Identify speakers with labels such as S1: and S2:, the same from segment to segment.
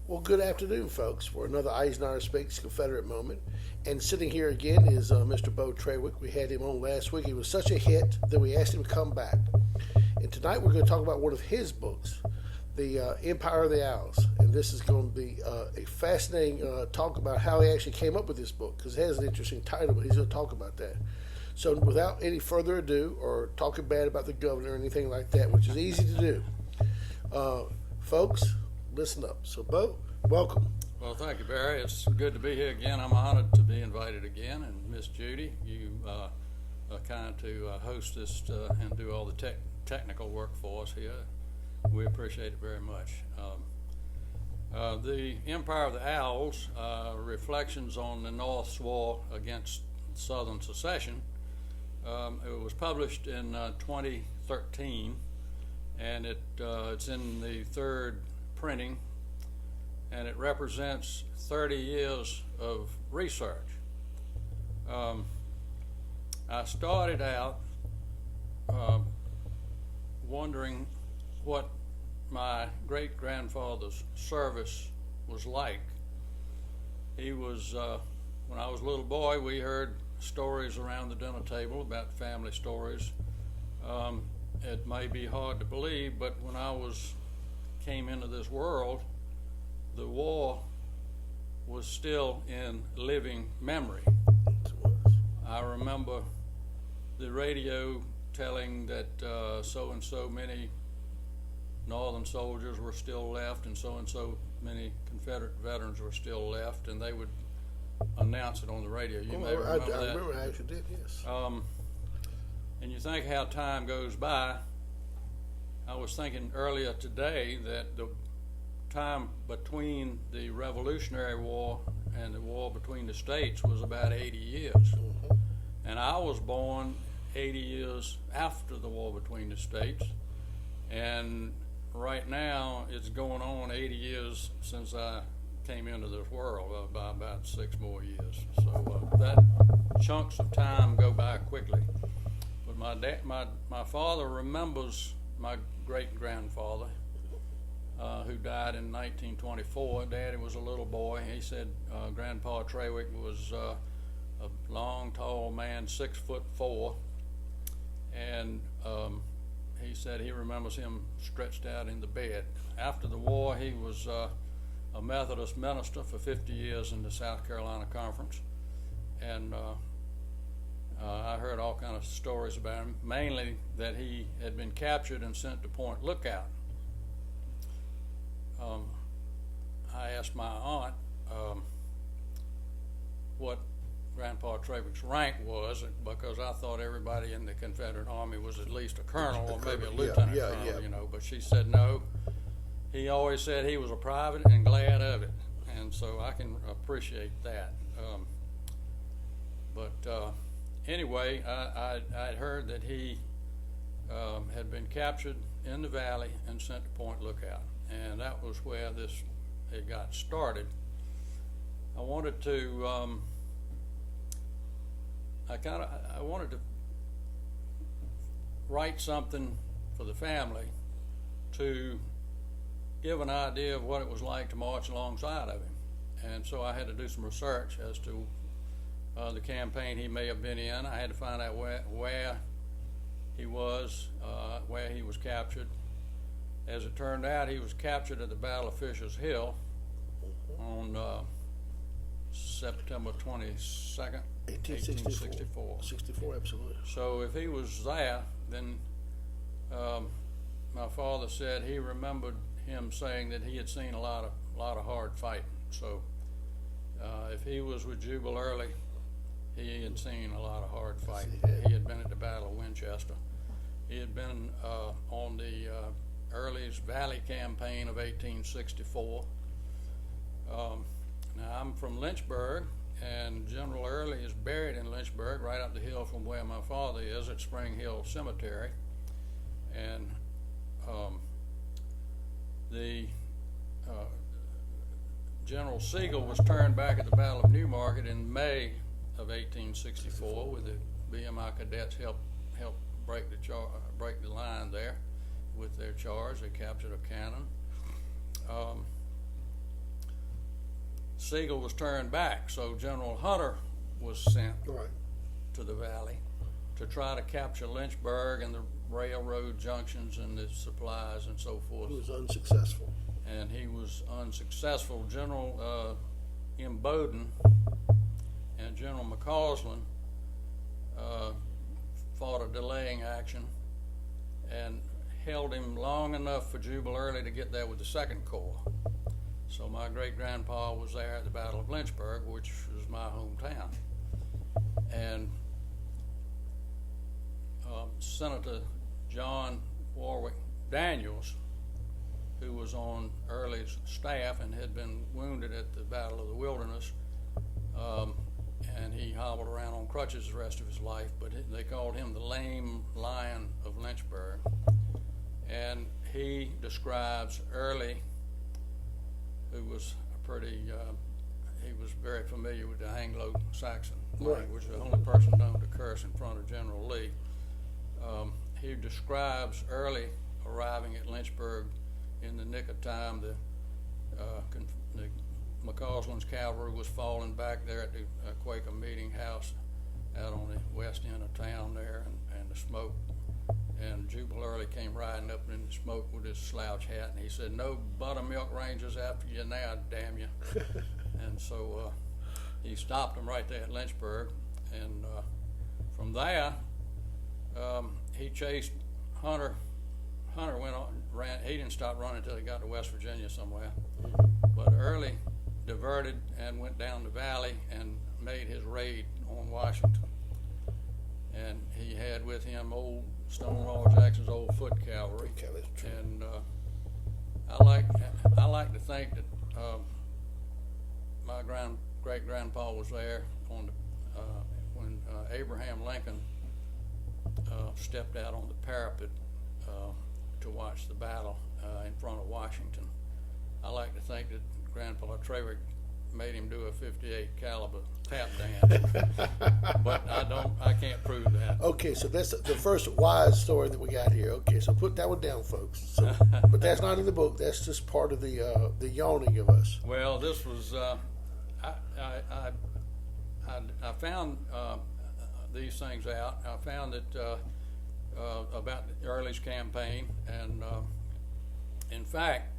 S1: Well, good afternoon, folks, for another Isenhour Speaks Confederate Moment. And sitting here again is Mr. Beau Traywick. We had him on last week. He was such a hit that we asked him to come back. And tonight we're going to talk about one of his books, The Empire of the Owls. And this is going to be a fascinating talk about how he actually came up with this book, because it has an interesting title, but he's going to talk about that. So without any further ado, or talking bad about the governor or anything like that, which is easy to do, folks, listen up. So, Beau, welcome.
S2: Well, thank you, Barry. It's good to be here again. I'm honored to be invited again. And Miss Judy, you are kind to host this and do all the technical work for us here. We appreciate it very much. The Empire of the Owls, Reflections on the North's War Against Southern Secession. It was published in 2013, and it's in the third printing, and it represents 30 years of research. I started out wondering what my great-grandfather's service was like. He was, when I was a little boy, we heard stories around the dinner table about family stories. It may be hard to believe, but when I came into this world, the war was still in living memory. I remember the radio telling that so and so many Northern soldiers were still left and so many Confederate veterans were still left, and they would announce it on the radio. You may remember that.
S1: I remember I actually did, yes.
S2: And you think how time goes by. I was thinking earlier today that the time between the Revolutionary War and the war between the states was about 80 years.
S1: Mm-hmm.
S2: And I was born 80 years after the war between the states. And right now it's going on 80 years since I came into this world, by about 6 more years. So that chunks of time go by quickly. But my father remembers my great-grandfather, who died in 1924. Daddy was a little boy. He said Grandpa Traywick was a long, tall man, 6'4", and he said he remembers him stretched out in the bed. After the war, he was a Methodist minister for 50 years in the South Carolina Conference, and I heard all kinds of stories about him, mainly that he had been captured and sent to Point Lookout. I asked my aunt what Grandpa Traywick's rank was, because I thought everybody in the Confederate Army was at least a colonel or maybe a lieutenant colonel, you know. But she said no. He always said he was a private and glad of it, and so I can appreciate that. Anyway, I'd heard that he had been captured in the valley and sent to Point Lookout, and that was where it got started. I wanted to I wanted to write something for the family to give an idea of what it was like to march alongside of him, and so I had to do some research as to the campaign he may have been in. I had to find out where he was, where he was captured. As it turned out, he was captured at the Battle of Fisher's Hill on September 22nd, 1864.
S1: 64, absolutely.
S2: So if he was there, then my father said he remembered him saying that he had seen a lot of hard fighting. So if he was with Jubal Early, he had seen a lot of hard fighting. He had been at the Battle of Winchester. He had been on the Early's Valley campaign of 1864. Now I'm from Lynchburg, and General Early is buried in Lynchburg, right up the hill from where my father is at Spring Hill Cemetery. And General Sigel was turned back at the Battle of Newmarket in May of 1864, with the BMI cadets helped break the line there with their charge. They captured a cannon. Sigel was turned back, so General Hunter was sent
S1: Right.
S2: to the valley to try to capture Lynchburg and the railroad junctions and the supplies and so forth.
S1: He was unsuccessful.
S2: And he was unsuccessful. General M. Bowden and General McCausland fought a delaying action and held him long enough for Jubal Early to get there with the Second Corps. So my great-grandpa was there at the Battle of Lynchburg, which was my hometown. And Senator John Warwick Daniels, who was on Early's staff and had been wounded at the Battle of the Wilderness, and he hobbled around on crutches the rest of his life, but they called him the lame lion of Lynchburg. And he describes Early, who was he was very familiar with the Anglo-Saxon language, the only person known to curse in front of General Lee. He describes Early arriving at Lynchburg in the nick of time. The McCausland's cavalry was falling back there at the Quaker Meeting House out on the west end of town there, and the smoke. And Jubal Early came riding up in the smoke with his slouch hat, and he said, "No buttermilk rangers after you now, damn you." And so he stopped him right there at Lynchburg, and from there he chased Hunter. Hunter went on, ran. He didn't stop running until he got to West Virginia somewhere. But Early diverted and went down the valley and made his raid on Washington. And he had with him old Stonewall Jackson's old foot cavalry. And I like to think that my great grandpa was there on the, when Abraham Lincoln stepped out on the parapet to watch the battle in front of Washington. I like to think that Grandpa Traywick made him do a .58 caliber tap dance, but I can't prove that.
S1: Okay, so that's the first wise story that we got here. Okay, so put that one down, folks. So, but that's not in the book. That's just part of the yawning of us.
S2: Well, this was I found these things out. I found that about Early's campaign, and in fact,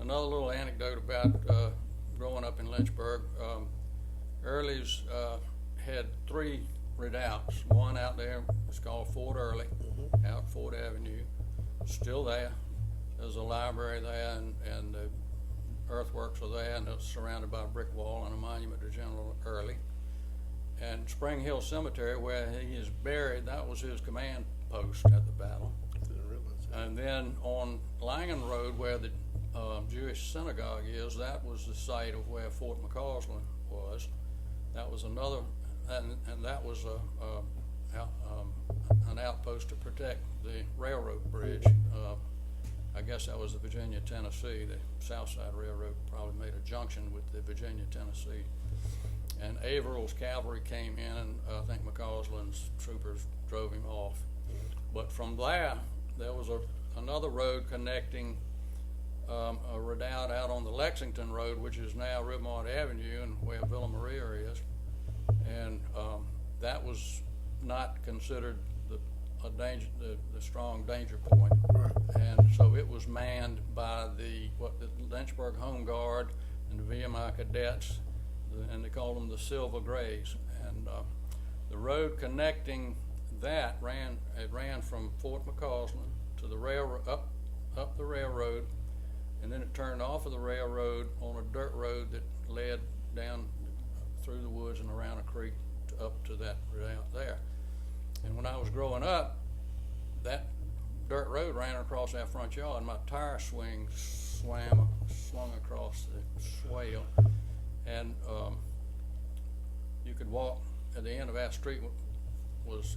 S2: another little anecdote about growing up in Lynchburg. Early's had 3 redoubts. One out there is called Fort Early, out Fort Avenue, still there. There's a library there, and the earthworks are there, and it's surrounded by a brick wall and a monument to General Early. And Spring Hill Cemetery, where he is buried, that was his command post at the battle. And then on Langan Road, where the Jewish synagogue is, that was the site of where Fort McCausland was. That was another, and that was an outpost to protect the railroad bridge. I guess that was the Virginia-Tennessee. The Southside Railroad probably made a junction with the Virginia-Tennessee. And Averill's cavalry came in, and I think McCausland's troopers drove him off. But from there was another road connecting a redoubt out on the Lexington Road, which is now Rivermont Avenue, and where Villa Maria is. And that was not considered the strong danger point.
S1: Right.
S2: And so it was manned by the Lynchburg Home Guard and the VMI cadets, and they called them the Silver Grays. And the road connecting that ran from Fort McCausland to the railroad, up the railroad, and then it turned off of the railroad on a dirt road that led down through the woods and around a creek up to that redoubt there. And when I was growing up, that dirt road ran across our front yard, and my tire swing swung across the swale, and you could walk at the end of our street.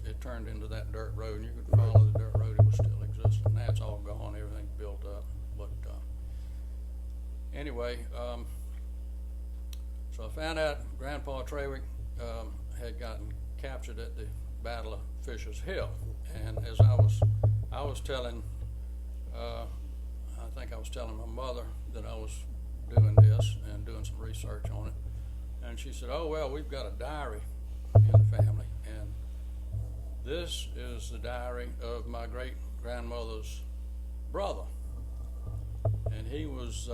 S2: It turned into that dirt road, and you could follow the dirt road. It was still existing. Now it's all gone. Everything's built up. But anyway, so I found out Grandpa Traywick had gotten captured at the Battle of Fisher's Hill, and as I was telling, I think I was telling my mother that I was doing this and doing some research on it. And she said, "Oh, well, we've got a diary in the family, and this is the diary of my great-grandmother's brother. And he was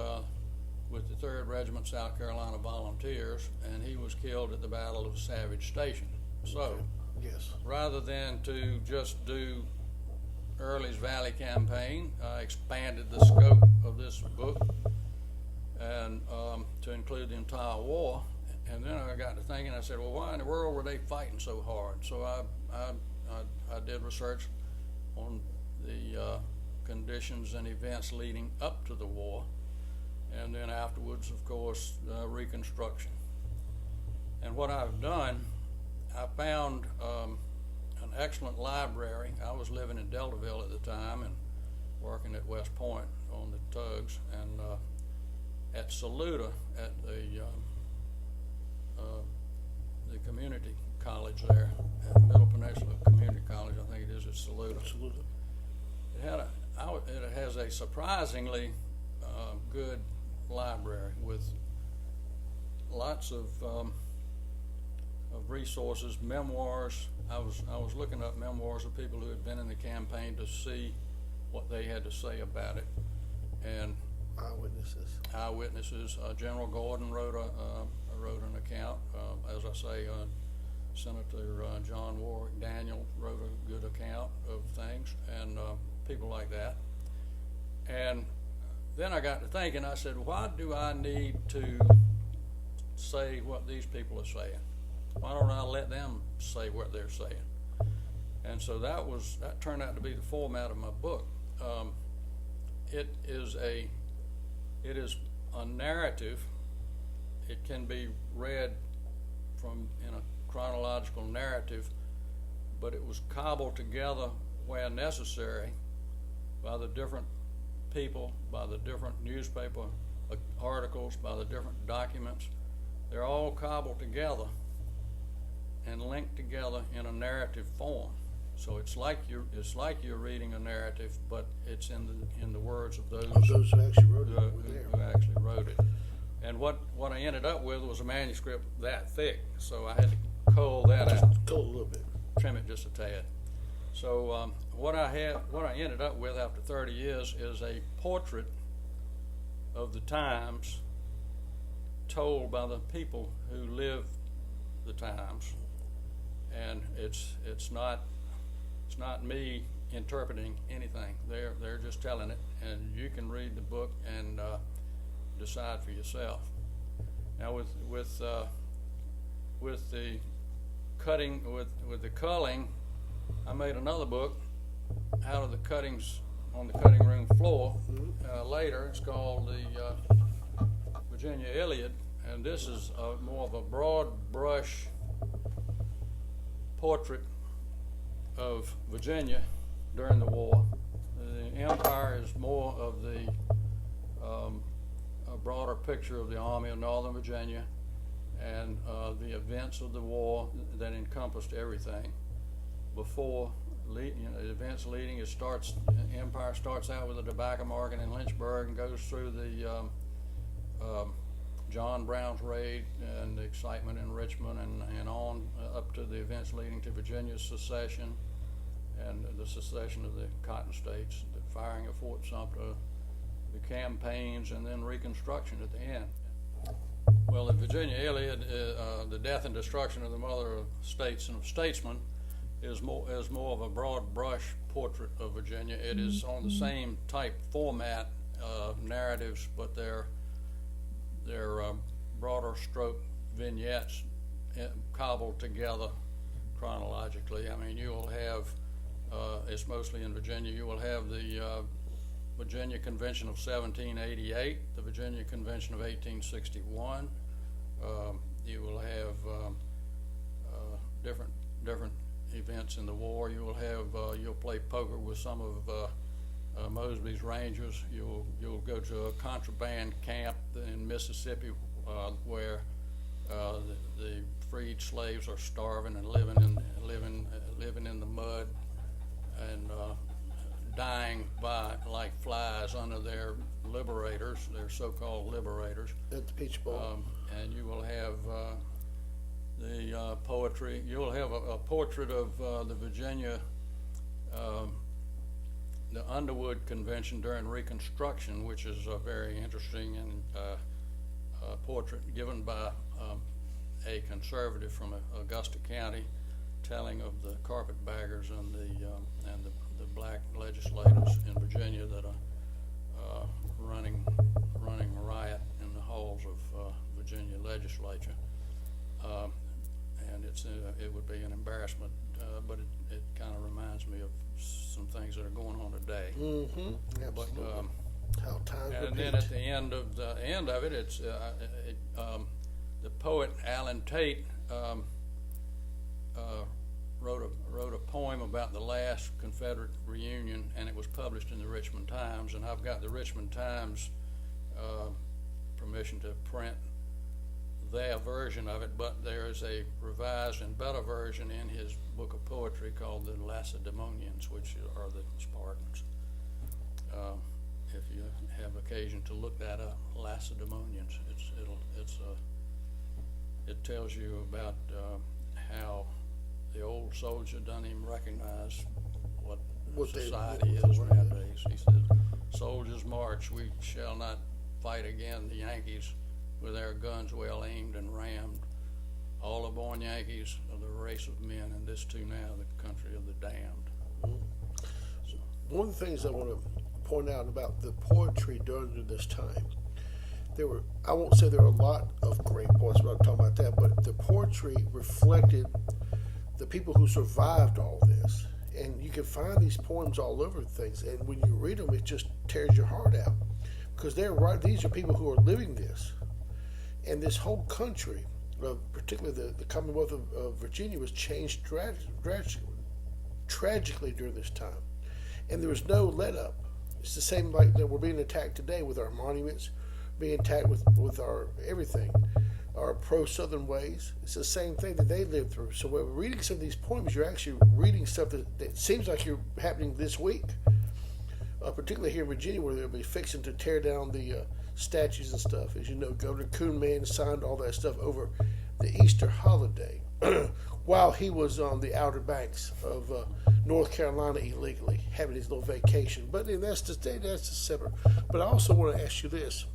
S2: with the 3rd Regiment South Carolina Volunteers, and he was killed at the Battle of Savage Station." So,
S1: Yes.
S2: rather than to just do Early's Valley Campaign, I expanded the scope of this book and to include the entire war. And then I got to thinking, I said, well, why in the world were they fighting so hard? So I did research on the conditions and events leading up to the war, and then afterwards, of course, Reconstruction. And what I've done, I found an excellent library. I was living in Deltaville at the time and working at West Point on the tugs, and at Saluda at the community college there, at Middle Peninsula Community College, I think it is at Saluda.
S1: Absolutely.
S2: It has a surprisingly good library with lots of resources, memoirs. I was looking up memoirs of people who had been in the campaign to see what they had to say about it, and eyewitnesses. General Gordon wrote an account. As I say, Senator John Warwick Daniel wrote a good account of things, and people like that. And then I got to thinking, I said, why do I need to say what these people are saying? Why don't I let them say what they're saying? And so that turned out to be the format of my book. It is a narrative. It can be read in a chronological narrative, but it was cobbled together where necessary by the different people, by the different newspaper articles, by the different documents. They're all cobbled together and linked together in a narrative form. So it's like you're reading a narrative, but it's in the words of those
S1: who actually wrote it.
S2: Who actually wrote it. And what I ended up with was a manuscript that thick, so I had to cull that out.
S1: Cull a little bit.
S2: Trim it just a tad. So what I ended up with after 30 years is a portrait of the times told by the people who lived the times, and it's not me interpreting anything. They're just telling it, and you can read the book and decide for yourself. Now with the culling, I made another book out of the cuttings on the cutting room floor later. It's called the Virginia Iliad, and this is more of a broad brush portrait of Virginia during the war. The Empire is more of a broader picture of the Army of Northern Virginia and the events of the war that encompassed everything. Before the events leading, the Empire starts out with a tobacco market in Lynchburg and goes through the John Brown's raid and the excitement in Richmond and on up to the events leading to Virginia's secession and the secession of the Cotton States, the firing of Fort Sumter, the campaigns, and then Reconstruction at the end. Well, the Virginia Iliad, the death and destruction of the mother of states and of statesmen, is more of a broad brush portrait of Virginia. It is on the same type format narratives, but they're broader stroke vignettes cobbled together chronologically. I mean, you will have, it's mostly in Virginia, you will have the Virginia Convention of 1788, the Virginia Convention of 1861. You will have different events in the war. You will have, you'll play poker with some of Mosby's Rangers. You'll go to a contraband camp in Mississippi where the freed slaves are starving and living in the mud and dying like flies under their liberators. They're so-called liberators.
S1: At the Peach Bowl.
S2: And you will have the poetry. You'll have a portrait of the Virginia, the Underwood Convention during Reconstruction, which is very interesting, and a portrait given by a conservative from Augusta County, telling of the carpetbaggers and the black legislators in Virginia that are running riot in the halls of Virginia legislature. And it would be an embarrassment, but it kind of reminds me of some things that are going on today.
S1: Mm-hmm. Absolutely.
S2: But,
S1: how times
S2: and
S1: repeat.
S2: then at the end of it, it's the poet Alan Tate wrote a poem about the last Confederate reunion, and it was published in the Richmond Times. And I've got the Richmond Times permission to print their version of it, but there is a revised and better version in his book of poetry called the Lacedaemonians, which are the Spartans. If you have occasion to look that up, Lacedaemonians, it tells you about how the old soldier doesn't even recognize what society is nowadays. He said, "Soldiers march, we shall not fight again the Yankees with our guns well aimed and rammed. All are born Yankees of the race of men, and this too now the country of the damned."
S1: Mm-hmm. One of the things I want to point out about the poetry during this time, I won't say there are a lot of great poets, I'm not talking about that, but the poetry reflected the people who survived all this. And you can find these poems all over things, and when you read them, it just tears your heart out, because these are people who are living this. And this whole country, particularly the Commonwealth of Virginia, was changed tragically during this time. And there was no let up. It's the same like that we're being attacked today with our monuments, being attacked with our everything, our pro-Southern ways. It's the same thing that they lived through. So when we're reading some of these poems, you're actually reading stuff that seems like you're happening this week, particularly here in Virginia, where they'll be fixing to tear down the statues and stuff. As you know, Governor Kuhnman signed all that stuff over the Easter holiday while he was on the Outer Banks of North Carolina illegally, having his little vacation. But that's just separate. But I also want to ask you this.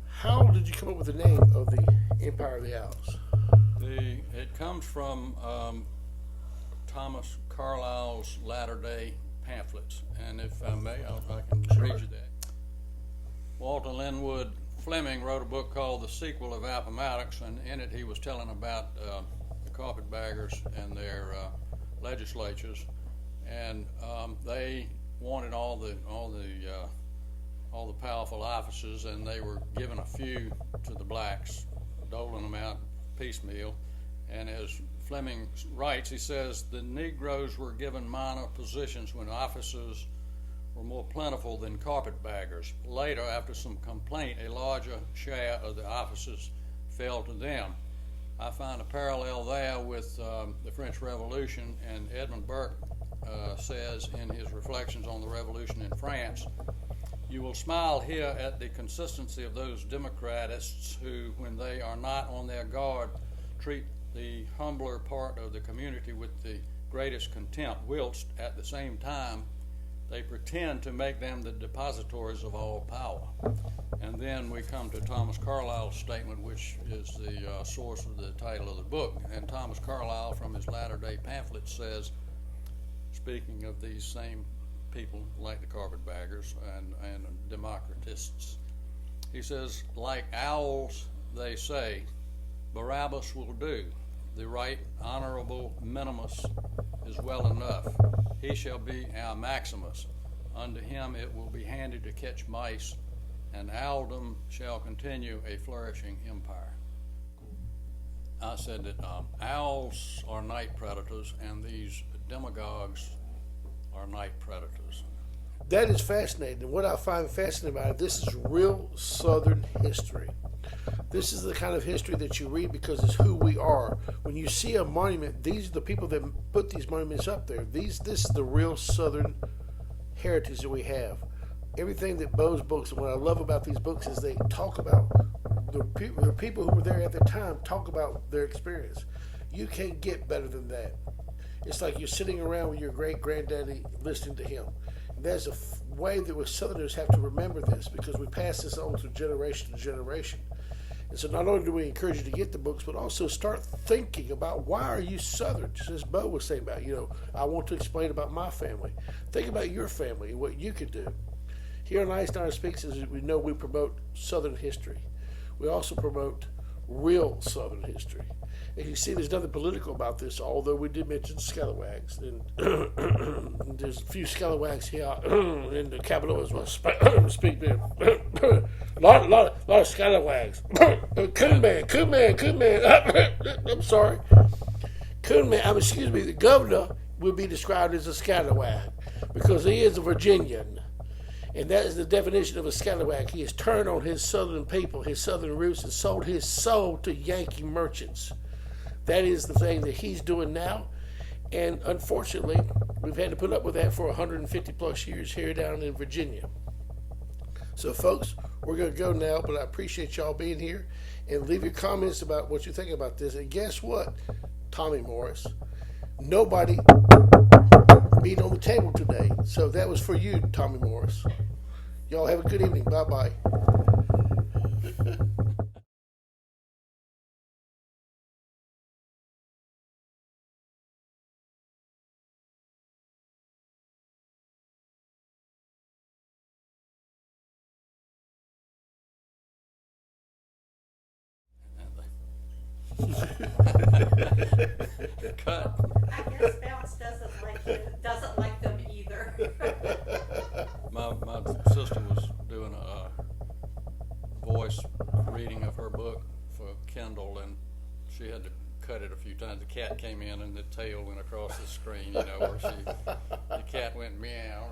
S1: How did you come up with the name of the Empire of the Owls?
S2: It comes from Thomas Carlyle's latter-day pamphlets, and if I may, I can read you that. Walter Linwood Fleming wrote a book called The Sequel of Appomattox, and in it he was telling about the carpetbaggers and their legislatures, and they wanted all the powerful offices, and they were giving a few to the blacks, doling them out piecemeal. And as Fleming writes, he says, the Negroes were given minor positions when officers were more plentiful than carpetbaggers. Later, after some complaint, a larger share of the offices fell to them. I find a parallel there with the French Revolution, and Edmund Burke says in his reflections on the Revolution in France, "You will smile here at the consistency of those democratists who, when they are not on their guard, treat the humbler part of the community with the greatest contempt, whilst at the same time they pretend to make them the depositories of all power." And then we come to Thomas Carlyle's statement, which is the source of the title of the book. And Thomas Carlyle, from his latter-day pamphlet, says, speaking of these same people like the carpetbaggers and democratists, he says, "Like owls, they say, Barabbas will do. The right honorable Minimus is well enough. He shall be our Maximus. Unto him it will be handed to catch mice, and owldom shall continue a flourishing empire." I said that owls are night predators, and these demagogues are night predators.
S1: That is fascinating. And what I find fascinating about it, this is real Southern history. This is the kind of history that you read because it's who we are. When you see a monument, these are the people that put these monuments up there. This is the real Southern heritage that we have. everything that Beau's books, and what I love about these books is they talk about the people who were there at the time, talk about their experience. You can't get better than that. It's like you're sitting around with your great granddaddy listening to him. And there's a way that we Southerners have to remember this, because we pass this on through generation to generation. And so not only do we encourage you to get the books, but also start thinking about, why are you Southern? Just as Beau was saying about, I want to explain about my family. Think about your family and what you could do. Here on Isenhour Speaks, as we know, we promote Southern history. We also promote real Southern history. And you see, there's nothing political about this, although we did mention scalawags. And there's a few scalawags here in the capital as well. Speak there. lot of scalawags. Coon man. I'm sorry. Coon man, excuse me, the governor would be described as a scalawag because he is a Virginian. And that is the definition of a scalawag. He has turned on his Southern people, his Southern roots, and sold his soul to Yankee merchants. That is the thing that he's doing now. And unfortunately, we've had to put up with that for 150 plus years here down in Virginia. So folks, we're going to go now, but I appreciate y'all being here. And leave your comments about what you think about this. And guess what, Tommy Morris? Nobody beat on the table today. So that was for you, Tommy Morris. Y'all have a good evening. Bye-bye.
S2: Cut.
S3: I guess Bounce doesn't like them either.
S2: My sister was doing a voice reading of her book for Kindle, and she had to cut it a few times. The cat came in, and the tail went across the screen. Where the cat went meow.